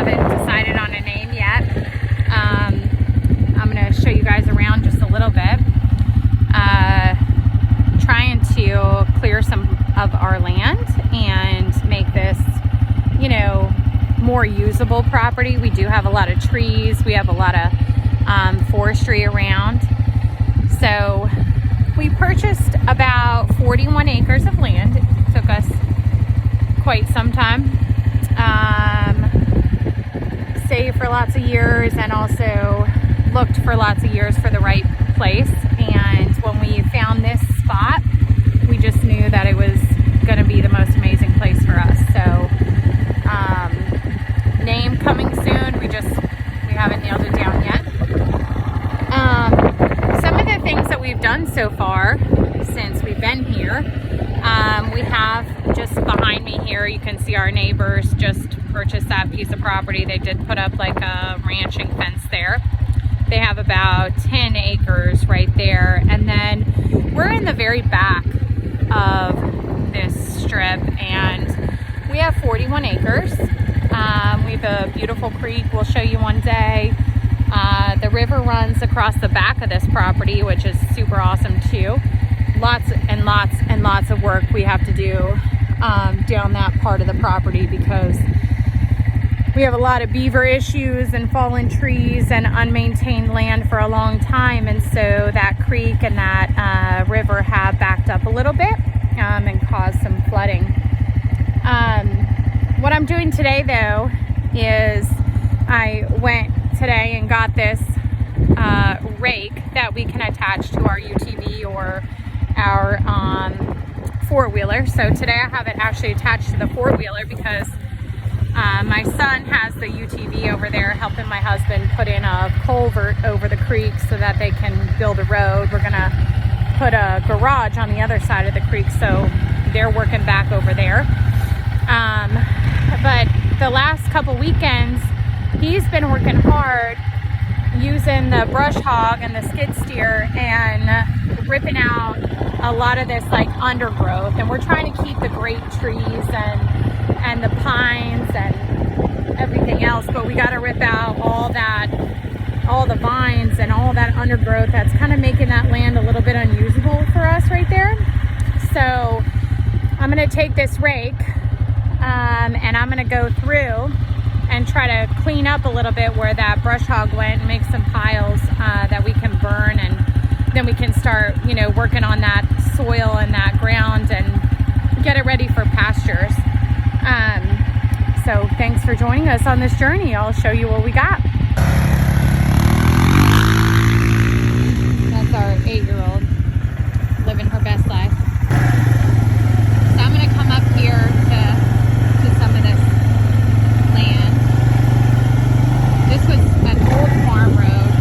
haven't decided on a name yet. I'm going to show you guys around just a little bit. Trying to clear some of our land and make this, you know, more usable property. We do have a lot of trees. We have a lot of forestry around. So we purchased about 41 acres of land. It took us quite some time. Saved for lots of years and also looked for lots of years for the right place. And when we found this spot, we just knew that it was going to be the most amazing place for us. So name coming soon. We haven't nailed it down yet. Some of the things that we've done so far since we've been here, we have just behind me here, you can see our neighbors just purchased that piece of property. They did put up like a ranching fence there. They have about 10 acres right there. And then we're in the very back of this strip and we have 41 acres. We have a beautiful creek we'll show you one day. The river runs across the back of this property, which is super awesome too. Lots and lots and lots of work we have to do down that part of the property because we have a lot of beaver issues and fallen trees and unmaintained land for a long time. And so that creek and that river have backed up a little bit and caused some flooding. What I'm doing today though is I went today and got this rake that we can attach to our UTV or our four-wheeler. So today I have it actually attached to the four-wheeler because my son has the UTV over there helping my husband put in a culvert over the creek so that they can build a road. We're gonna put a garage on the other side of the creek, so they're working back over there. But the last couple weekends, he's been working hard using the brush hog and the skid steer and ripping out a lot of this like undergrowth. And we're trying to keep the great trees and the pines and everything else, but we got to rip out all the vines and all that undergrowth that's kind of making that land a little bit unusable for us right there. So I'm going to take this rake and I'm going to go through and try to clean up a little bit where that brush hog went and make some piles that we can burn, and then we can start, you know, working on that soil and that ground and get it ready for pastures. So thanks for joining us on this journey. I'll show you what we got. That's our 8-year-old living her best life. So I'm going to come up here to some of this land. This was an old farm road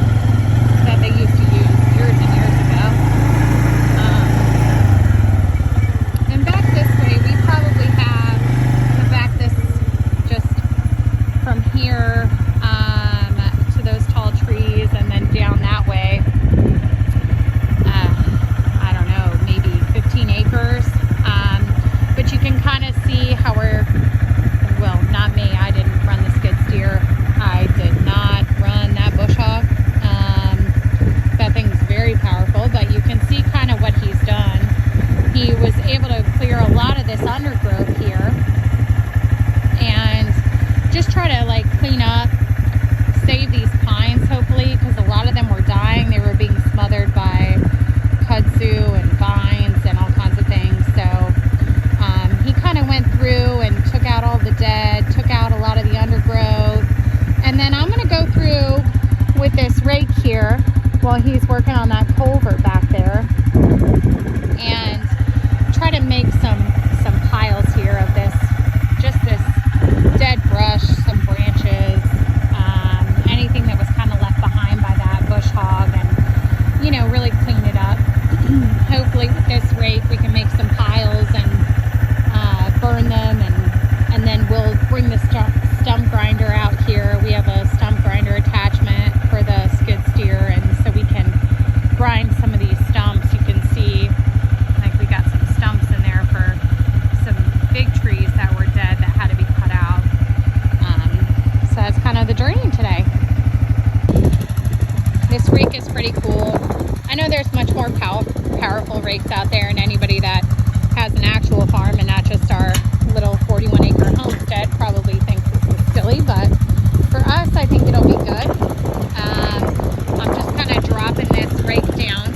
that they used to use years and years ago. And back this way, we probably have to back this just from here to those tall trees and then down that way. more powerful rakes out there, and anybody that has an actual farm and not just our little 41-acre homestead probably thinks this is silly, but for us, I think it'll be good. I'm just kind of dropping this rake down